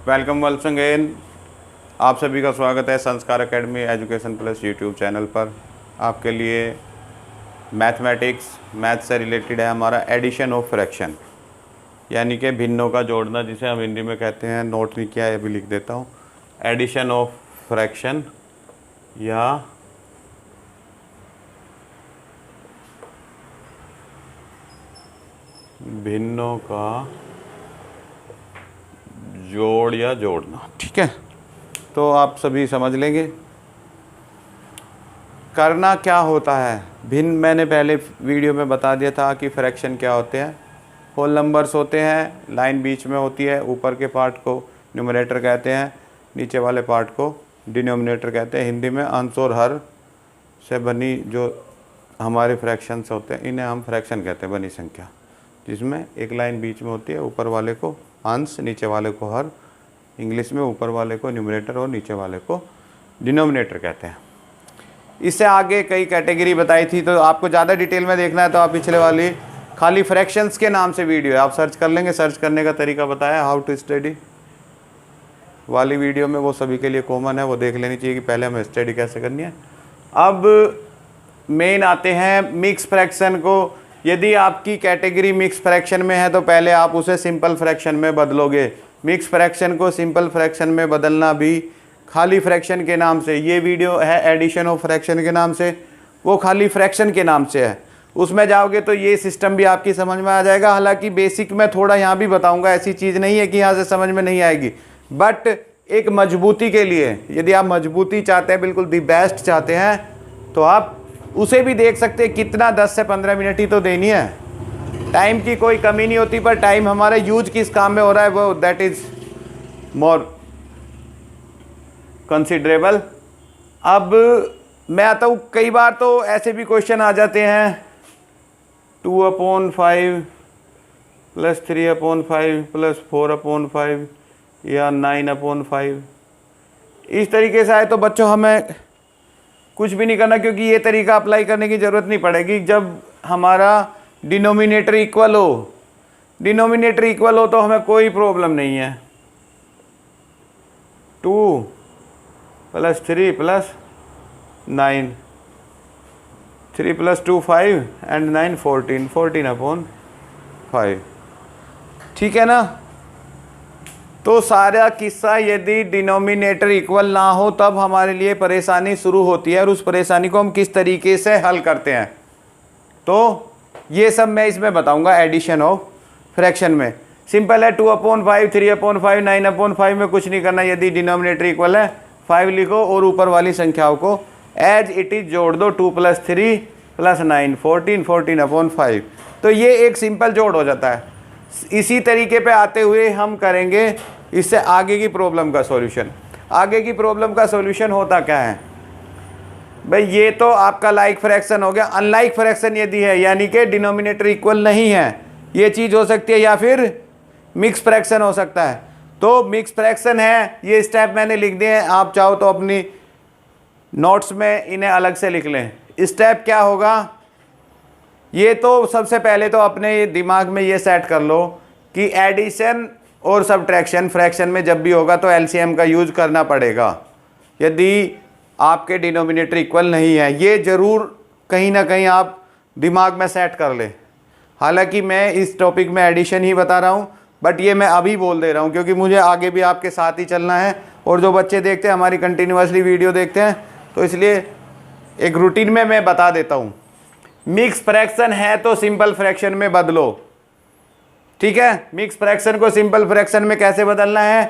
Welcome once again. आप सभी का स्वागत है संस्कार academy education plus YouTube channel पर। आपके लिए मैथ से रिलेटेड है हमारा एडिशन ऑफ फ्रैक्शन, यानी कि भिन्नों का जोड़ना, जिसे हम हिंदी में कहते हैं, नोट नहीं किया है अभी लिख देता हूँ, एडिशन ऑफ फ्रैक्शन या भिन्नों का जोड़ या जोड़ना। ठीक है, तो आप सभी समझ लेंगे करना क्या होता है। भिन्न मैंने पहले वीडियो में बता दिया था कि फ्रैक्शन क्या होते हैं। होल नंबर्स होते हैं, लाइन बीच में होती है, ऊपर के पार्ट को न्यूमरेटर कहते हैं, नीचे वाले पार्ट को डिनोमिनेटर कहते हैं। हिंदी में अंश और हर से बनी जो हमारे फ्रैक्शंस होते हैं, इन्हें हम फ्रैक्शन कहते हैं, बनी संख्या, जिसमें एक लाइन बीच में होती है, ऊपर वाले को अंश, नीचे वाले को हर। इंग्लिश में ऊपर वाले को न्यूमरेटर और नीचे वाले को डिनोमिनेटर कहते हैं। इससे आगे कई कैटेगरी बताई थी, तो आपको ज़्यादा डिटेल में देखना है तो आप पिछले वाली खाली फ्रैक्शंस के नाम से वीडियो है, आप सर्च कर लेंगे। सर्च करने का तरीका बताया, हाउ टू स्टडी वाली वीडियो में, वो सभी के लिए कॉमन है, वो देख लेनी चाहिए कि पहले हमें स्टडी कैसे करनी है। अब मेन आते हैं मिक्स फ्रैक्शन को। यदि आपकी कैटेगरी मिक्स फ्रैक्शन में है तो पहले आप उसे सिंपल फ्रैक्शन में बदलोगे। मिक्स फ्रैक्शन को सिंपल फ्रैक्शन में बदलना भी खाली फ्रैक्शन के नाम से, ये वीडियो है एडिशन ऑफ फ्रैक्शन के नाम से, वो खाली फ्रैक्शन के नाम से है। उसमें जाओगे तो ये सिस्टम भी आपकी समझ में आ जाएगा। हालांकि बेसिक में थोड़ा यहाँ भी बताऊँगा, ऐसी चीज़ नहीं है कि यहाँ से समझ में नहीं आएगी, बट एक मजबूती के लिए, यदि आप मजबूती चाहते हैं, बिल्कुल दी बेस्ट चाहते हैं, तो आप उसे भी देख सकते हैं। कितना 10 से 15 मिनट ही तो देनी है, टाइम की कोई कमी नहीं होती, पर टाइम हमारा यूज किस काम में हो रहा है वो दैट इज मोर कंसिडरेबल। अब मैं आता हूँ, कई बार तो ऐसे भी क्वेश्चन आ जाते हैं 2/5 + 3/5 + 4/5 या 9/5, इस तरीके से आए तो बच्चों हमें कुछ भी नहीं करना, क्योंकि ये तरीका अप्लाई करने की ज़रूरत नहीं पड़ेगी। जब हमारा डिनोमिनेटर इक्वल हो, डिनोमिनेटर इक्वल हो तो हमें कोई प्रॉब्लम नहीं है। 2 + 3 + 9, 3 + 2 5 and 9 14, 14/5। ठीक है ना। तो सारा किस्सा, यदि डिनोमिनेटर इक्वल ना हो तब हमारे लिए परेशानी शुरू होती है, और उस परेशानी को हम किस तरीके से हल करते हैं, तो ये सब मैं इसमें बताऊंगा एडिशन ऑफ फ्रैक्शन में। सिंपल है, 2/5, 3/5, 9/5 में कुछ नहीं करना। यदि डिनोमिनेटर इक्वल है 5 लिखो और ऊपर वाली संख्याओं को एज इट इज जोड़ दो। 2 + 3 + 9 14, 14/5। तो ये एक सिंपल जोड़ हो जाता है। इसी तरीके पे आते हुए हम करेंगे इससे आगे की प्रॉब्लम का सॉल्यूशन। आगे की प्रॉब्लम का सॉल्यूशन होता क्या है भाई, ये तो आपका लाइक फ्रैक्शन हो गया। अनलाइक फ्रैक्शन यदि है, यानी कि डिनोमिनेटर इक्वल नहीं है, ये चीज़ हो सकती है, या फिर मिक्स फ्रैक्शन हो सकता है। तो मिक्स फ्रैक्शन है, ये स्टेप मैंने लिख दिए हैं, आप चाहो तो अपनी नोट्स में इन्हें अलग से लिख लें। स्टेप क्या होगा, ये तो सबसे पहले तो अपने दिमाग में ये सेट कर लो कि एडिशन और सब्ट्रैक्शन फ्रैक्शन में जब भी होगा तो एलसीएम का यूज करना पड़ेगा, यदि आपके डिनोमिनेटर इक्वल नहीं है। ये ज़रूर कहीं ना कहीं आप दिमाग में सेट कर ले। हालांकि मैं इस टॉपिक में एडिशन ही बता रहा हूँ, बट ये मैं अभी बोल दे रहा हूँ क्योंकि मुझे आगे भी आपके साथ ही चलना है, और जो बच्चे देखते हैं हमारी कंटिन्यूसली वीडियो देखते हैं, तो इसलिए एक रूटीन में मैं बता देता हूँ। मिक्स फ्रैक्शन है तो सिंपल फ्रैक्शन में बदलो। ठीक है, मिक्स फ्रैक्शन को सिंपल फ्रैक्शन में कैसे बदलना है,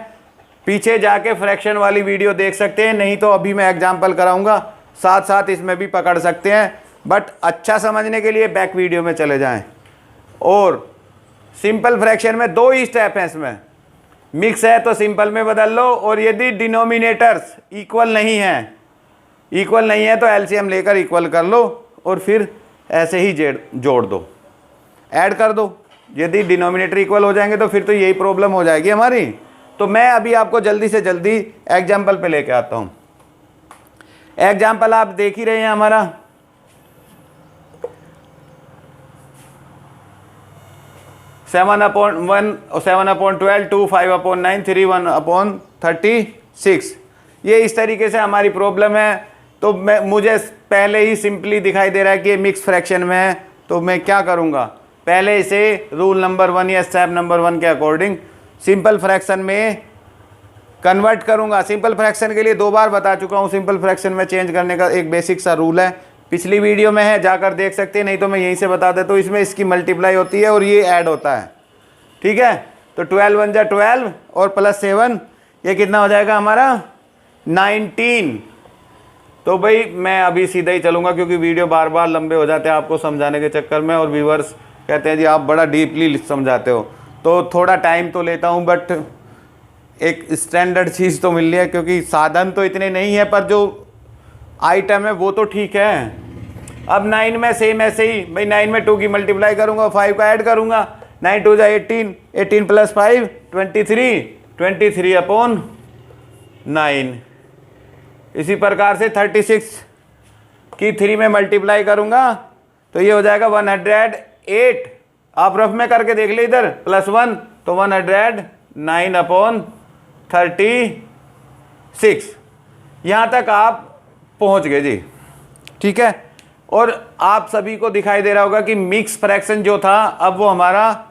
पीछे जाके फ्रैक्शन वाली वीडियो देख सकते हैं, नहीं तो अभी मैं एग्जांपल कराऊंगा, साथ साथ इसमें भी पकड़ सकते हैं, बट अच्छा समझने के लिए बैक वीडियो में चले जाएं। और सिंपल फ्रैक्शन में 2 ही स्टेप हैं इसमें। मिक्स है तो सिंपल में बदल लो, और यदि डिनोमिनेटर्स इक्वल नहीं है तो एलसीएम लेकर इक्वल कर लो, और फिर ऐसे ही जोड़ दो, ऐड कर दो। यदि डिनोमिनेटर इक्वल हो जाएंगे तो फिर तो यही प्रॉब्लम हो जाएगी हमारी। तो मैं अभी आपको जल्दी से जल्दी एग्जाम्पल पे लेके आता हूँ। एग्जाम्पल आप देख ही रहे हैं हमारा, 7/1 और 7/12, 2 5/9, 3 1/36। ये इस तरीके से हमारी प्रॉब्लम है। तो मुझे पहले ही सिंपली दिखाई दे रहा है कि ये मिक्स फ्रैक्शन में है, तो मैं क्या करूँगा, पहले इसे रूल नंबर 1 या स्टेप नंबर 1 के अकॉर्डिंग सिंपल फ्रैक्शन में कन्वर्ट करूँगा। सिंपल फ्रैक्शन के लिए 2 बार बता चुका हूँ, सिंपल फ्रैक्शन में चेंज करने का एक बेसिक सा रूल है, पिछली वीडियो में है, जाकर देख सकते हैं, नहीं तो मैं यहीं से बता देता हूँ। इसमें इसकी मल्टीप्लाई होती है और ये ऐड होता है, ठीक है। तो 12 1 जा 12 और प्लस 7, ये कितना हो जाएगा हमारा 19। तो भाई मैं अभी सीधा ही चलूँगा क्योंकि वीडियो बार बार लंबे हो जाते हैं आपको समझाने के चक्कर में, और व्यूवर्स कहते हैं जी आप बड़ा डीपली समझाते हो, तो थोड़ा टाइम तो लेता हूँ, बट एक स्टैंडर्ड चीज़ तो मिल रही है, क्योंकि साधन तो इतने नहीं है पर जो आइटम है वो तो ठीक है। अब 9 में सेम ऐसे ही, भाई 9 में 2 की मल्टीप्लाई करूँगा, 5 का ऐड करूँगा, 9 2 जा 18, 18 प्लस 5 23, 23/9। इसी प्रकार से 36 की 3 में मल्टीप्लाई करूँगा तो ये हो जाएगा 108। आप रफ में करके देख ले इधर, +1 तो 109/36। यहाँ तक आप पहुँच गए जी, ठीक है। और आप सभी को दिखाई दे रहा होगा कि मिक्स फ्रैक्शन जो था अब वो हमारा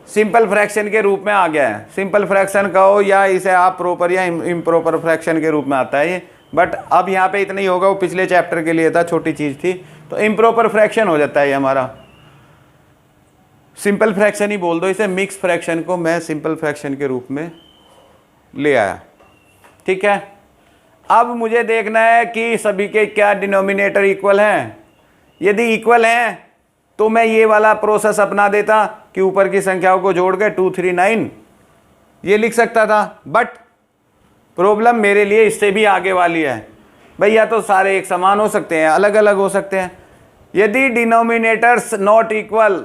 सिंपल फ्रैक्शन के रूप में आ गया है। सिंपल फ्रैक्शन कहो या इसे आप प्रॉपर या इम्प्रॉपर फ्रैक्शन के रूप में आता है ये, बट अब यहाँ पे इतना ही होगा, वो पिछले चैप्टर के लिए था, छोटी चीज़ थी, तो इम्प्रॉपर फ्रैक्शन हो जाता है ये हमारा। सिंपल फ्रैक्शन ही बोल दो इसे, मिक्स फ्रैक्शन को मैं सिंपल फ्रैक्शन के रूप में ले आया, ठीक है। अब मुझे देखना है कि सभी के क्या डिनोमिनेटर इक्वल हैं। यदि इक्वल हैं तो मैं ये वाला प्रोसेस अपना देता कि ऊपर की संख्याओं को जोड़ के 2 3 9 ये लिख सकता था, बट प्रॉब्लम मेरे लिए इससे भी आगे वाली है। भैया तो सारे एक समान हो सकते हैं, अलग अलग हो सकते हैं। यदि डिनोमिनेटर्स नॉट इक्वल,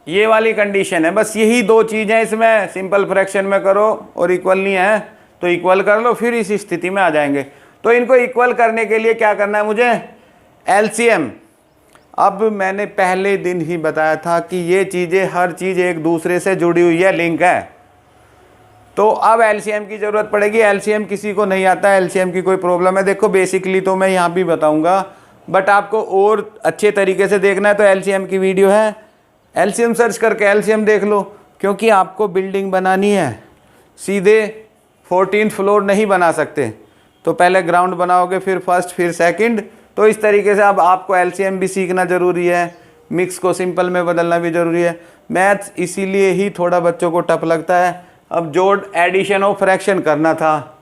ये वाली कंडीशन है, बस यही 2 चीज़ें इसमें, सिंपल फ्रैक्शन में करो और इक्वल नहीं है तो इक्वल कर लो, फिर इस स्थिति में आ जाएंगे। तो इनको इक्वल करने के लिए क्या करना है मुझे, एलसीएम। अब मैंने पहले दिन ही बताया था कि ये चीज़ें, हर चीज़ एक दूसरे से जुड़ी हुई है, लिंक है। तो अब एलसीएम की ज़रूरत पड़ेगी। एलसीएम किसी को नहीं आता है, एलसीएम की कोई प्रॉब्लम है, देखो बेसिकली तो मैं यहाँ भी बताऊँगा, बट आपको और अच्छे तरीके से देखना है तो एलसीएम की वीडियो है, एलसीएम सर्च करके एलसीएम देख लो। क्योंकि आपको बिल्डिंग बनानी है, सीधे 14th फ्लोर नहीं बना सकते, तो पहले ग्राउंड बनाओगे, फिर फर्स्ट, फिर सेकंड। तो इस तरीके से अब आपको एलसीएम भी सीखना ज़रूरी है, मिक्स को सिंपल में बदलना भी ज़रूरी है। मैथ्स इसीलिए ही थोड़ा बच्चों को टफ लगता है। अब जोड़, एडिशन ऑफ फ्रैक्शन करना था,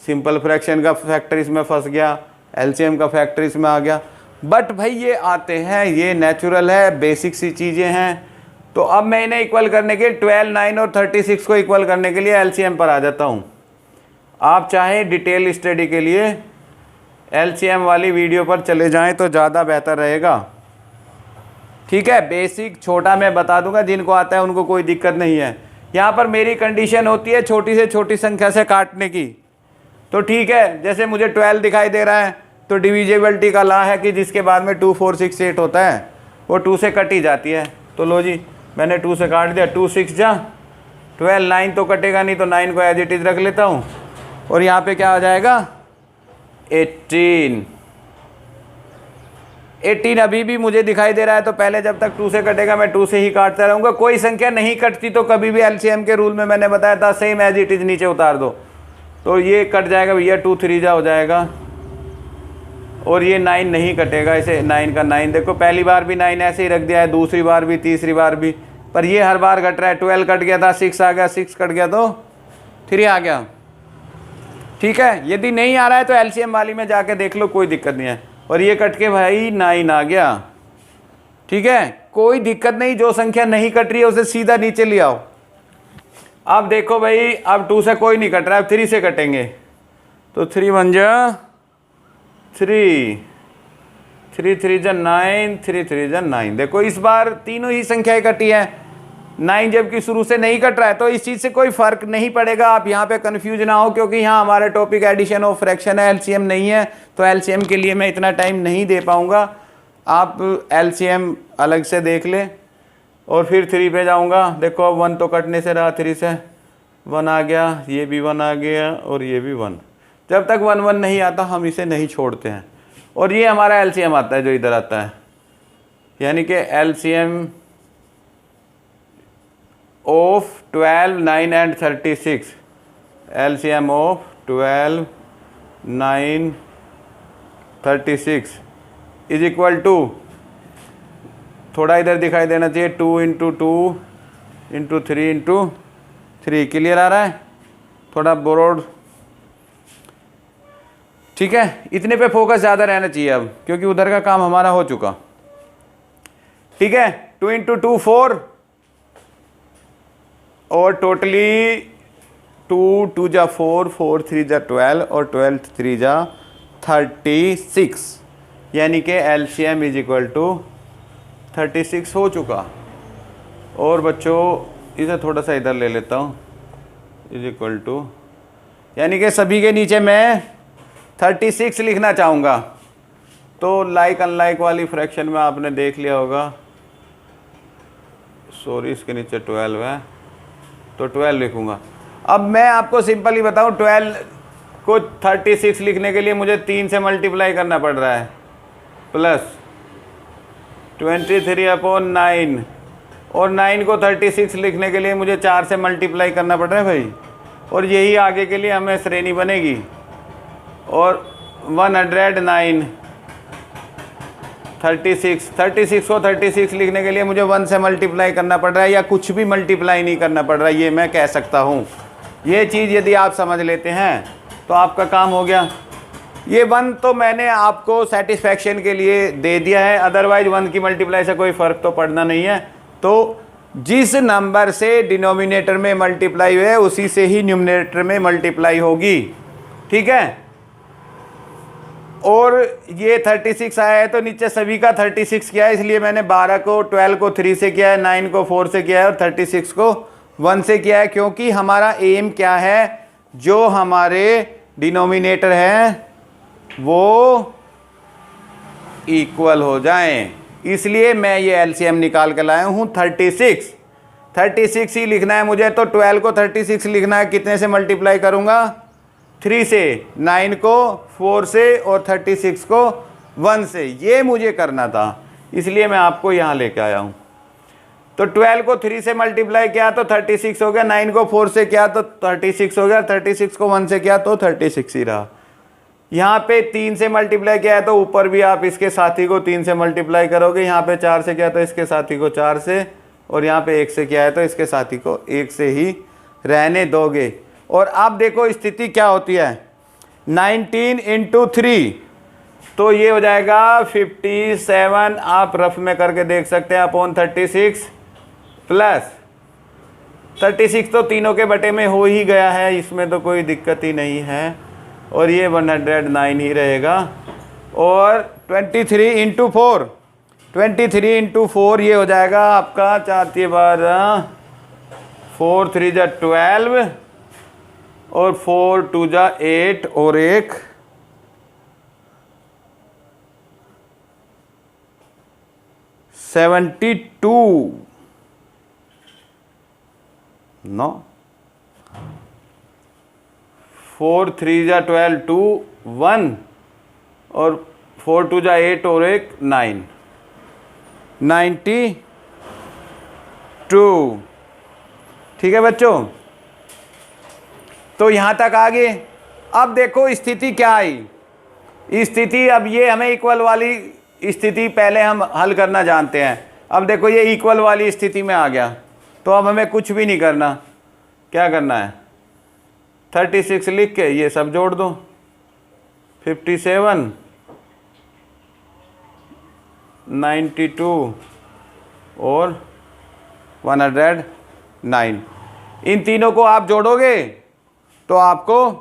सिंपल फ्रैक्शन का फैक्टर इसमें फंस गया, एलसीएम का फैक्टर इसमें आ गया, बट भाई ये आते हैं, ये नेचुरल है, बेसिक सी चीज़ें हैं। तो अब मैं इन्हें इक्वल करने के 12 9 और 36 को इक्वल करने के लिए एलसीएम पर आ जाता हूँ। आप चाहें डिटेल स्टडी के लिए एलसीएम वाली वीडियो पर चले जाएं तो ज़्यादा बेहतर रहेगा, ठीक है। बेसिक छोटा मैं बता दूंगा, जिनको आता है उनको कोई दिक्कत नहीं है। यहाँ पर मेरी कंडीशन होती है छोटी से छोटी संख्या से काटने की, तो ठीक है। जैसे मुझे 12 दिखाई दे रहा है तो डिविजिबिलिटी का लॉ है कि जिसके बाद में 2 4 6 8 होता है वो 2 से कट ही जाती है। तो लो जी, मैंने 2 से काट दिया, 2 6 जा 12, 9 तो कटेगा नहीं, तो 9 को एज इट इज रख लेता हूँ, और यहाँ पे क्या हो जाएगा 18। 18 अभी भी मुझे दिखाई दे रहा है, तो पहले जब तक 2 से कटेगा मैं 2 से ही काटता रहूँगा। कोई संख्या नहीं कटती तो कभी भी एलसीएम के रूल में मैंने बताया था सेम एज इट इज नीचे उतार दो, तो ये कट जाएगा भैया, 2 3 जा हो जाएगा, और ये 9 नहीं कटेगा, इसे 9 का 9 देखो, पहली बार भी 9 ऐसे ही रख दिया है, दूसरी बार भी, तीसरी बार भी, पर ये हर बार घट रहा है। 12 कट गया था, 6 आ गया, 6 कट गया तो 3 आ गया, ठीक है। यदि नहीं आ रहा है तो एलसीएम वाली में जाके देख लो, कोई दिक्कत नहीं है। और ये कट के भाई 9 आ गया, ठीक है, कोई दिक्कत नहीं। जो संख्या नहीं कट रही है उसे सीधा नीचे ले आओ। अब देखो भाई, अब 2 से कोई नहीं कट रहा है, अब 3 से कटेंगे, तो 3 1 जा 3, 3 3 जा 9, 3 3 जा 9। देखो इस बार तीनों ही संख्याएं कटी है, 9 जबकि शुरू से नहीं कट रहा है, तो इस चीज़ से कोई फर्क नहीं पड़ेगा। आप यहाँ पे कंफ्यूज ना हो, क्योंकि यहाँ हमारा टॉपिक एडिशन ऑफ फ्रैक्शन है, एलसीएम नहीं है, तो एलसीएम के लिए मैं इतना टाइम नहीं दे पाऊँगा। आप एलसीएम अलग से देख लें और फिर 3 पे जाऊंगा। देखो अब 1 तो कटने से रहा, 3 से 1 आ गया, ये भी 1 आ गया और ये भी 1। जब तक 1 1 नहीं आता हम इसे नहीं छोड़ते हैं। और ये हमारा एलसीएम आता है जो इधर आता है, यानी कि LCM of 12, 9 and 36, LCM of 12, 9, 36 is equal to, थोड़ा इधर दिखाई देना चाहिए, 2 इंटू 2 इंटू 3 इंटू 3। क्लियर आ रहा है? थोड़ा ब्रॉड, ठीक है। इतने पे फोकस ज़्यादा रहना चाहिए अब, क्योंकि उधर का काम हमारा हो चुका। ठीक है, 2 इंटू 2 4 और टोटली 2 2 जा 4, 4 3 जा 12 और 12 3 जा 36, यानी कि एलसीएम इज इक्वल टू 36 हो चुका। और बच्चों इसे थोड़ा सा इधर ले लेता हूँ, इज इक्वल टू, यानी कि सभी के नीचे मैं 36 लिखना चाहूँगा। तो लाइक अनलाइक वाली फ्रैक्शन में आपने देख लिया होगा, सॉरी इसके नीचे 12 है तो 12 लिखूँगा। अब मैं आपको सिंपली बताऊँ, 12 को 36 लिखने के लिए मुझे 3 से मल्टीप्लाई करना पड़ रहा है, प्लस 23/9, और 9 को 36 लिखने के लिए मुझे 4 से मल्टीप्लाई करना पड़ रहा है भाई। और यही आगे के लिए हमें श्रेणी बनेगी। और 109, 36 को 36 लिखने के लिए मुझे 1 से मल्टीप्लाई करना पड़ रहा है, या कुछ भी मल्टीप्लाई नहीं करना पड़ रहा है, ये मैं कह सकता हूँ। ये चीज़ यदि आप समझ लेते हैं तो आपका काम हो गया। ये 1 तो मैंने आपको सेटिस्फैक्शन के लिए दे दिया है, अदरवाइज 1 की मल्टीप्लाई से कोई फ़र्क तो पड़ना नहीं है। तो जिस नंबर से डिनोमिनेटर में मल्टीप्लाई हुए उसी से ही न्यूमरेटर में मल्टीप्लाई होगी। ठीक है, और ये 36 आया है तो नीचे सभी का 36 किया है, इसलिए मैंने 12 को 12 को 3 से किया है, 9 को 4 से किया है और 36 को 1 से किया है, क्योंकि हमारा एम क्या है, जो हमारे डिनोमिनेटर हैं वो इक्वल हो जाएं। इसलिए मैं ये एलसीएम निकाल के लाया हूँ 36 ही लिखना है मुझे। तो 12 को 36 लिखना है, कितने से मल्टीप्लाई करूँगा, 3 से, 9 को 4 से और 36 को 1 से। ये मुझे करना था, इसलिए मैं आपको यहाँ लेके आया हूँ। तो 12 को 3 से मल्टीप्लाई किया तो 36 हो गया, 9 को 4 से किया तो 36 हो गया, 36 को 1 से किया तो 36 ही रहा। यहाँ पे 3 से मल्टीप्लाई किया है तो ऊपर भी आप इसके साथी को 3 से मल्टीप्लाई करोगे, यहाँ पे 4 से किया तो इसके साथी को 4 से, और यहाँ पे 1 से किया है तो इसके साथी को 1 से ही रहने दोगे। और अब देखो स्थिति क्या होती है, 19 इंटू 3 तो ये हो जाएगा 57, आप रफ में करके देख सकते हैं, अपॉन 36 प्लस 36 तो तीनों के बटे में हो ही गया है, इसमें तो कोई दिक्कत ही नहीं है, और ये 109 ही रहेगा। और 23 इंटू 4, 23 इंटू 4 ये हो जाएगा आपका 4 3 12, 4 3 जा 12 और 4 2 जा 8 और 1 72, 9 4 3 जा 12 2 1 और 4 2 जा 8 और 1 9, 92। ठीक है बच्चों, तो यहाँ तक आ गए। अब देखो स्थिति क्या आई, स्थिति अब ये हमें इक्वल वाली स्थिति पहले हम हल करना जानते हैं। अब देखो ये इक्वल वाली स्थिति में आ गया, तो अब हमें कुछ भी नहीं करना। क्या करना है, 36 लिख के ये सब जोड़ दो, 57, 92 और 109। इन तीनों को आप जोड़ोगे तो आपको,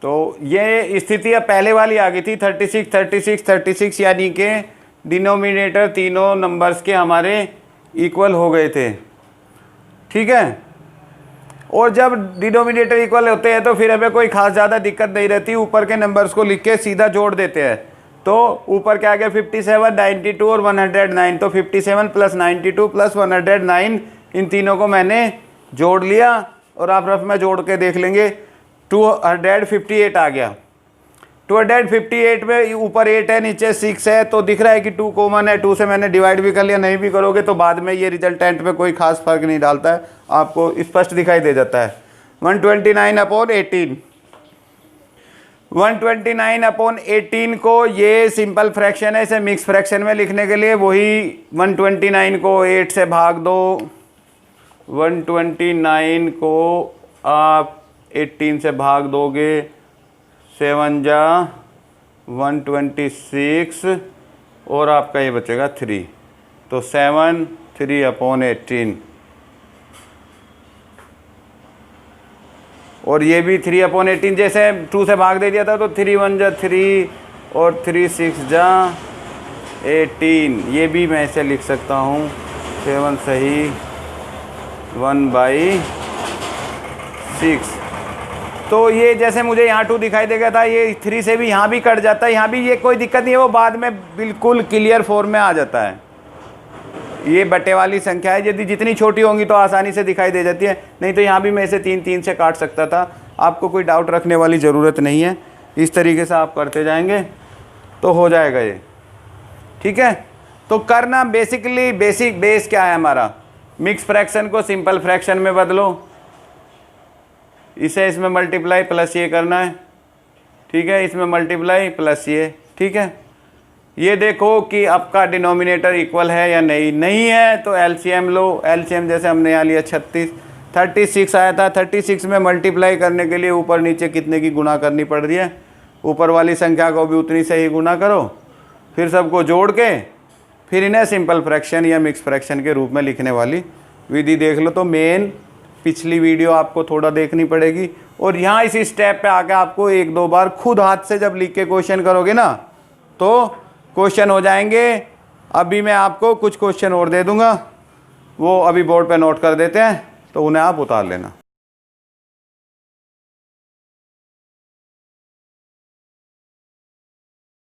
तो ये स्थिति अब पहले वाली आ गई थी, 36 36 36, यानी कि डिनोमिनेटर तीनों नंबर्स के हमारे इक्वल हो गए थे। ठीक है, और जब डिनोमिनेटर इक्वल होते हैं तो फिर हमें कोई खास ज़्यादा दिक्कत नहीं रहती, ऊपर के नंबर्स को लिख के सीधा जोड़ देते हैं। तो ऊपर क्या आ गया 57, 92 और 109। तो 57 प्लस 92 प्लस 109, इन तीनों को मैंने जोड़ लिया और आप रफ में जोड़ के देख लेंगे 258 आ गया। 258 में ऊपर 8 है, नीचे 6 है, तो दिख रहा है कि 2 कॉमन है। 2 से मैंने डिवाइड भी कर लिया, नहीं भी करोगे तो बाद में ये रिजल्टेंट में कोई खास फर्क नहीं डालता है, आपको स्पष्ट दिखाई दे जाता है। 129/18, 129/18 को ये सिंपल फ्रैक्शन है, इसे मिक्स फ्रैक्शन में लिखने के लिए वही 129 को 8 से भाग दो, 129 को आप 18 से भाग दोगे, 7 जा 126 और आपका ये बचेगा 3, तो 7 3/18 और ये भी 3/18। जैसे 2 से भाग दे दिया था तो 3 1 जा 3 और 3 6 जा 18, ये भी मैं ऐसे लिख सकता हूँ 7 सही 1/6। तो ये जैसे मुझे यहाँ 2 दिखाई दे गया था, ये 3 से भी यहाँ भी कट जाता है, यहाँ भी ये कोई दिक्कत नहीं है, वो बाद में बिल्कुल क्लियर फॉर्म में आ जाता है। ये बटे वाली संख्या है, यदि जितनी छोटी होंगी तो आसानी से दिखाई दे जाती है, नहीं तो यहाँ भी मैं इसे 3 से काट सकता था। आपको कोई डाउट रखने वाली ज़रूरत नहीं है, इस तरीके से आप करते जाएंगे तो हो जाएगा ये, ठीक है। तो करना बेसिकली बेस क्या है हमारा, मिक्स फ्रैक्शन को सिंपल फ्रैक्शन में बदलो, इसे इसमें मल्टीप्लाई प्लस ये करना है, ठीक है, इसमें मल्टीप्लाई प्लस ये, ठीक है। ये देखो कि आपका डिनोमिनेटर इक्वल है या नहीं है तो एलसीएम लो। एलसीएम जैसे हमने यहाँ लिया 36 आया था, 36 में मल्टीप्लाई करने के लिए ऊपर नीचे कितने की गुणा करनी पड़ रही है, ऊपर वाली संख्या को भी उतनी से ही गुणा करो, फिर सबको जोड़ के फिर इन्हें सिंपल फ्रैक्शन या मिक्स फ्रैक्शन के रूप में लिखने वाली विधि देख लो। तो मेन पिछली वीडियो आपको थोड़ा देखनी पड़ेगी और यहाँ इसी स्टेप पे आके आपको 1-2 बार खुद हाथ से जब लिख के क्वेश्चन करोगे ना तो क्वेश्चन हो जाएंगे। अभी मैं आपको कुछ क्वेश्चन और दे दूंगा, वो अभी बोर्ड पे नोट कर देते हैं, तो उन्हें आप उतार लेना।